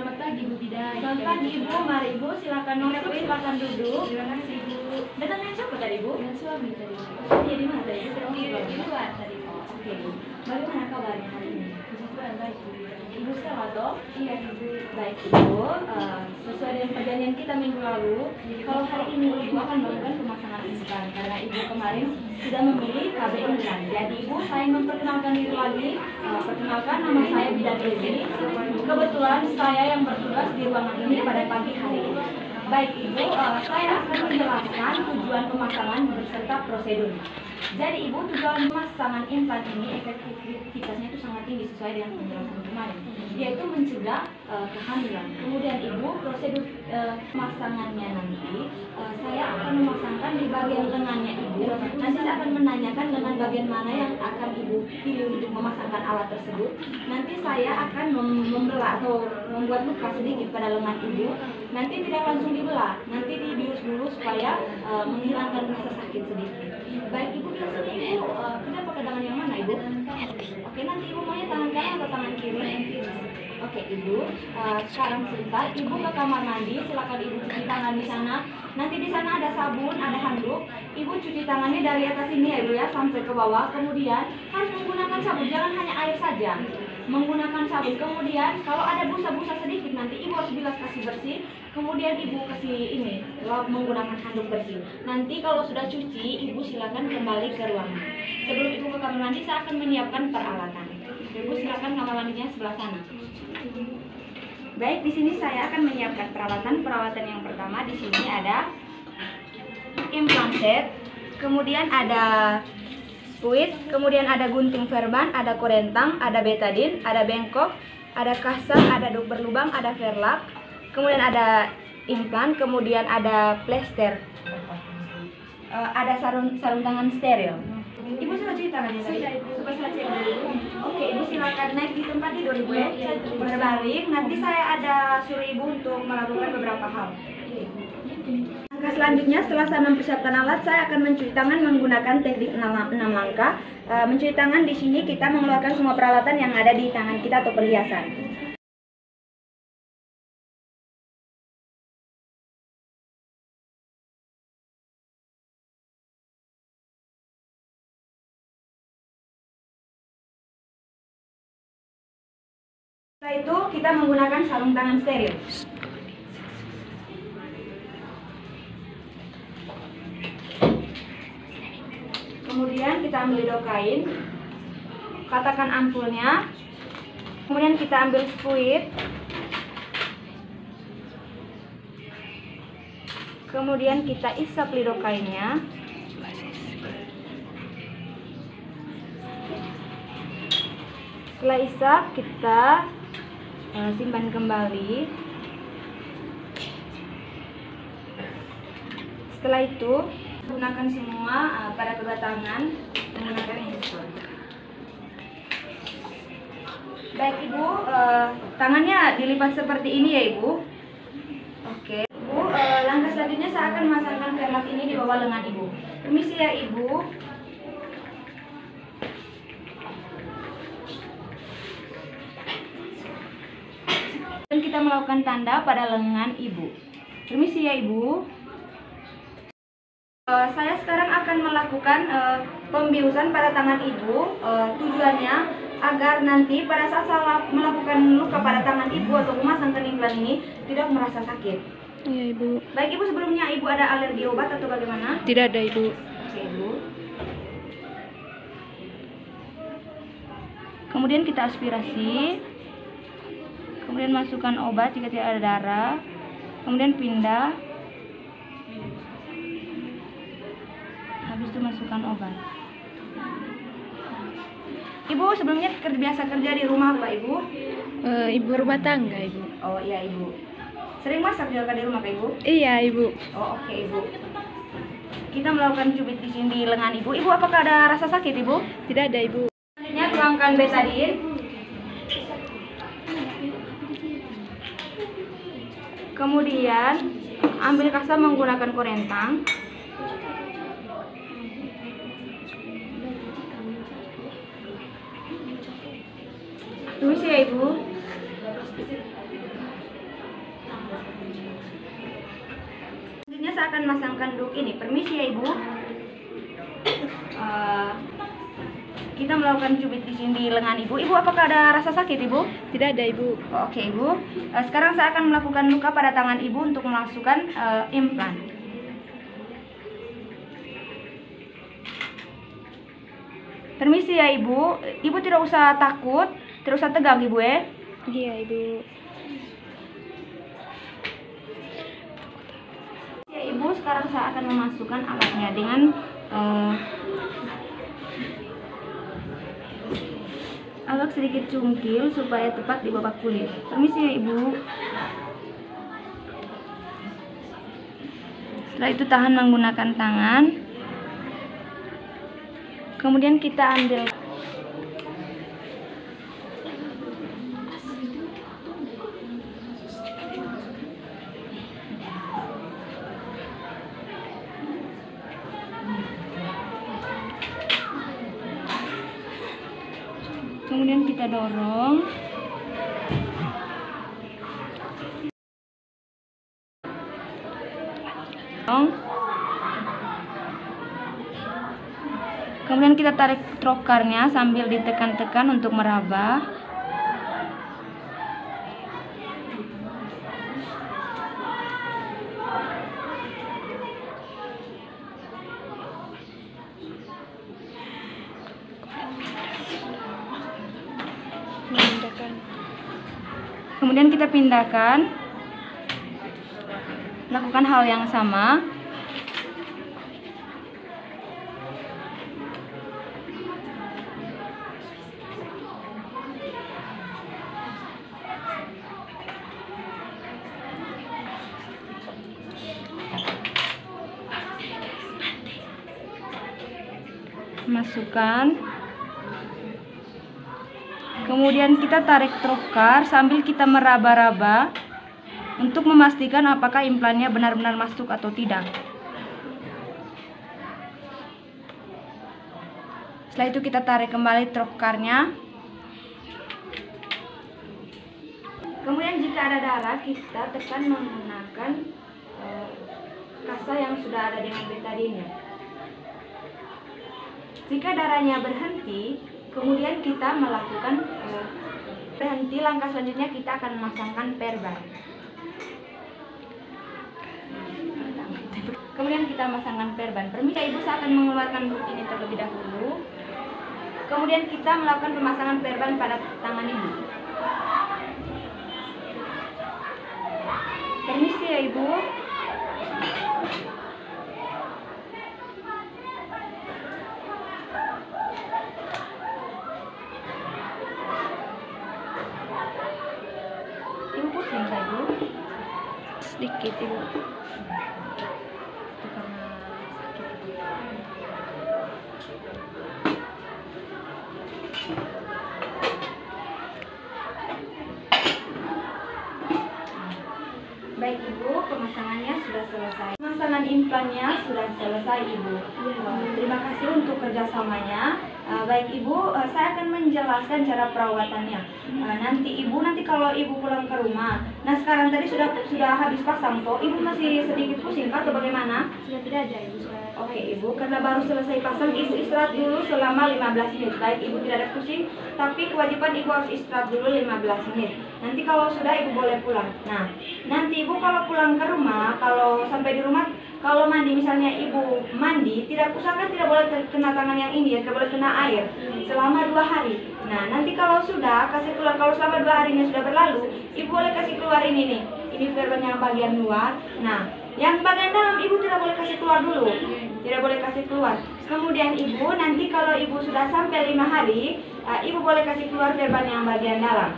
Selamat pagi Bu Bidai. Selamat pagi Ibu, mari Ibu silakan masuk, silakan duduk. Terima kasih Bu. Datang dengan siapa tadi Bu? Dengan suami tadi. Iya di mana tadi? Di luar tadi. Oke Bu. Bagaimana kabarnya hari ini? Puji Tuhan baik Bu. Ibu sehat toh? Iya Ibu. Baik Ibu, sesuai dengan perjanjian kita minggu lalu, kalau hari ini Ibu akan melakukan pemasangan instan karena Ibu kemarin sudah memilih KB instan. Jadi Ibu, saya memperkenalkan diri lagi. Perkenalkan, nama saya Bidan Ezi. Kebetulan saya yang bertugas di ruangan ini pada pagi hari ini. Baik Ibu, saya akan menjelaskan tujuan pemasangan beserta prosedur. Jadi Ibu, tujuan pemasangan implan ini efektivitasnya itu sangat tinggi sesuai dengan penjelasan kemarin, yaitu mencegah kehamilan. Kemudian Ibu, prosedur pemasangannya nanti saya akan memasangkan di bagian lengannya Ibu. Nanti saya akan menanyakan lengan bagian mana yang akan Ibu pilih untuk memasangkan alat tersebut. Nanti saya akan membelah atau membuat luka sedikit pada lengan Ibu. Nanti tidak langsung dibelah, nanti dibius dulu supaya menghilangkan rasa sakit sedikit. Baik Ibu, biasanya Ibu kenapa ke tangan yang mana Ibu? Oke, nanti Ibu maunya tangan kanan atau tangan kiri? Oke Ibu, sekarang sebentar Ibu ke kamar mandi, silakan Ibu cuci tangan di sana. Nanti di sana ada sabun, ada handuk. Ibu cuci tangannya dari atas ini ya Ibu ya, sampai ke bawah. Kemudian harus menggunakan sabun, jangan hanya air saja. Menggunakan sabun. Kemudian kalau ada busa-busa sedikit nanti Ibu harus bilas kasih bersih. Kemudian Ibu kasih ini menggunakan handuk bersih. Nanti kalau sudah cuci, Ibu silakan kembali ke ruangan. Sebelum Ibu ke kamar mandi, saya akan menyiapkan peralatan. Ibu silakan kamar mandinya sebelah sana. Baik, di sini saya akan menyiapkan peralatan. Peralatan yang pertama di sini ada implant set, kemudian ada spuit, kemudian ada gunting verban, ada korentang, ada betadine, ada bengkok, ada kasar, ada duk berlubang, ada verlak, kemudian ada implan, kemudian ada plester, ada sarung tangan steril. Ibu sudah cuci tangannya tadi? Sudah selesai dulu. Oke, Ibu silakan naik di tempat tidur Ibu ya. Berbaring. Nanti saya ada suruh Ibu untuk melakukan beberapa hal. Langkah selanjutnya setelah saya mempersiapkan alat, saya akan mencuci tangan menggunakan teknik 6 langkah. Mencuci tangan di sini kita mengeluarkan semua peralatan yang ada di tangan kita atau perhiasan. Setelah itu kita menggunakan sarung tangan steril. Kemudian kita ambil didok kain, katakan ampulnya. Kemudian kita ambil spuit. Kemudian kita isap lidok kainnya. Setelah isap, kita simpan kembali. Setelah itu gunakan semua pada kedua tangan menggunakan handphone. Baik Ibu, tangannya dilipat seperti ini ya Ibu. Oke Ibu, langkah selanjutnya saya akan memasangkan verlak ini di bawah lengan Ibu. Permisi ya Ibu. Dan kita melakukan tanda pada lengan Ibu. Permisi ya Ibu. Saya sekarang akan melakukan pembiusan pada tangan Ibu. Tujuannya agar nanti pada saat saya melakukan luka pada tangan Ibu atau memasangkan implan ini tidak merasa sakit. Iya Ibu. Baik Ibu, sebelumnya Ibu ada alergi obat atau bagaimana? Tidak ada Ibu. Oke Ibu. Kemudian kita aspirasi. Kemudian masukkan obat jika tidak ada darah. Kemudian pindah. Habis itu masukkan obat. Ibu sebelumnya biasa kerja di rumah Pak Ibu? Ibu rumah tangga Ibu. Oh iya Ibu. Sering masak juga di rumah Pak Ibu? Iya Ibu. Oh oke Ibu. Kita melakukan cubit di sini di lengan Ibu. Ibu apakah ada rasa sakit Ibu? Tidak ada Ibu. Selanjutnya tuangkan betadine. Kemudian ambil kasar menggunakan korentang. Permisi ya Ibu. saya akan masangkan duk ini. Permisi ya ibu. Kita melakukan cubit di sini di lengan ibu. Ibu, apakah ada rasa sakit ibu? Tidak ada ibu. Oke ibu. Sekarang saya akan melakukan luka pada tangan ibu untuk memasukkan implan. Permisi ya ibu. Ibu tidak usah takut, tidak usah tegang ibu ya. Iya ibu. Ya ibu, sekarang saya akan memasukkan alatnya dengan agak sedikit cungkil supaya tepat di babak kulit. Permisi ya ibu. Setelah itu tahan menggunakan tangan. Kemudian kita ambil kemudian kita dorong. Kemudian kita tarik trokarnya sambil ditekan-tekan untuk meraba. Memindahkan. Kemudian kita pindahkan. Lakukan hal yang sama. Masukkan. Kemudian kita tarik trokar sambil kita meraba-raba untuk memastikan apakah implannya benar-benar masuk atau tidak. Setelah itu kita tarik kembali trokarnya. Kemudian jika ada darah, kita tekan menggunakan kasa yang sudah ada dengan betadine. Jika darahnya berhenti, kemudian kita melakukan berhenti, langkah selanjutnya kita akan memasangkan perban. Kemudian kita memasangkan perban. Permisi ibu, saya akan mengeluarkan duk ini terlebih dahulu. Kemudian kita melakukan pemasangan perban pada tangan ibu. Permisi ya ibu. Ibu pusing nggak ibu? Sedikit ibu. Itu karena sakit. Baik ibu, pemasangannya sudah selesai. Pemasangan implannya sudah selesai ibu. Terima kasih untuk kerjasamanya. Baik ibu, saya akan menjelaskan cara perawatannya. Nanti kalau ibu pulang ke rumah. Nah sekarang tadi sudah habis pasang toh. Ibu masih sedikit pusing atau bagaimana? Sudah tidak ada ibu. Oke ibu, karena baru selesai pasang, ibu istirahat dulu selama 15 menit. Baik ibu, tidak ada pusing, tapi kewajiban ibu harus istirahat dulu 15 menit. Nanti kalau sudah ibu boleh pulang. Nah, nanti ibu kalau pulang ke rumah, kalau sampai di rumah, kalau mandi misalnya ibu mandi, tidak boleh kena tangan yang ini ya, tidak boleh kena air selama 2 hari. Nah, nanti kalau sudah kasih keluar, kalau selama 2 harinya sudah berlalu, ibu boleh kasih keluar ini nih. Ini perban yang bagian luar. Nah, yang bagian dalam ibu tidak boleh kasih keluar dulu. Tidak boleh kasih keluar. Kemudian ibu nanti kalau ibu sudah sampai 5 hari, ibu boleh kasih keluar perban yang bagian dalam.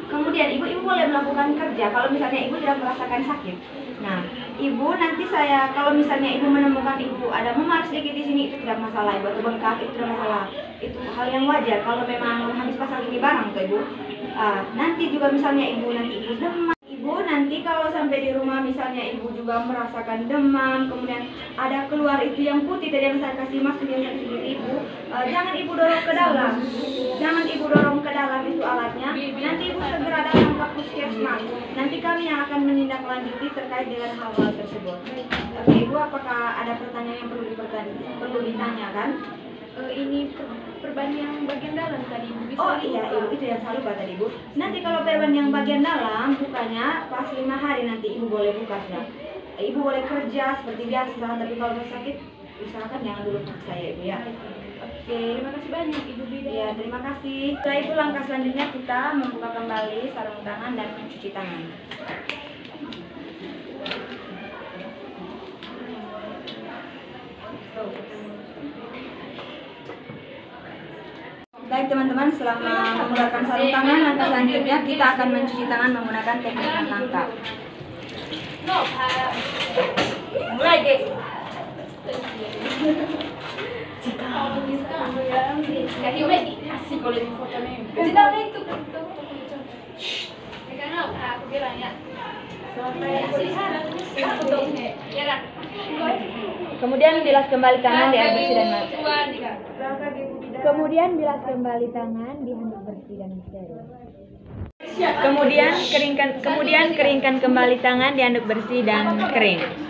Kemudian ibu boleh melakukan kerja kalau misalnya ibu tidak merasakan sakit. Nah, ibu nanti kalau misalnya ibu menemukan ibu ada memar sedikit di sini, itu tidak masalah ibu, atau bengkak itu tidak masalah. Itu hal yang wajar kalau memang habis pasang ini barang tuh ibu. Nanti juga misalnya ibu demam, ibu nanti kalau sampai di rumah misalnya ibu juga merasakan demam, kemudian ada keluar itu yang putih tadi yang saya kasih masuk yang saya kasih ibu, jangan ibu dorong ke dalam, jangan ibu dorong ke dalam itu alatnya. Nanti ibu segera datang ke puskesmas. Nanti kami yang akan menindaklanjuti terkait dengan hal-hal tersebut. Oke, ibu, apakah ada pertanyaan yang perlu ditanyakan? Ini perban yang bagian dalam tadi Ibu bisa Oh iya, ibu, itu yang saya lupa tadi, Bu. Nanti kalau perban yang bagian dalam bukanya pas 5 hari nanti ibu boleh buka sudah. Ibu boleh kerja seperti biasa, tapi kalau sakit usahakan jangan dulu paksa ya, Ibu ya. Oke, Terima kasih banyak Ibu Bida. ya terima kasih. Setelah itu langkah selanjutnya kita membuka kembali sarung tangan dan mencuci tangan. Baik teman-teman, selama menggunakan sarung tangan, langkah selanjutnya kita akan mencuci tangan menggunakan teknik menangkap. Mulai guys. Aku bilang ya. Kemudian bilas kembali tangan di air bersih dan mata. Kemudian bilas kembali tangan di handuk bersih dan steril. Kemudian keringkan kembali tangan di handuk bersih dan kering.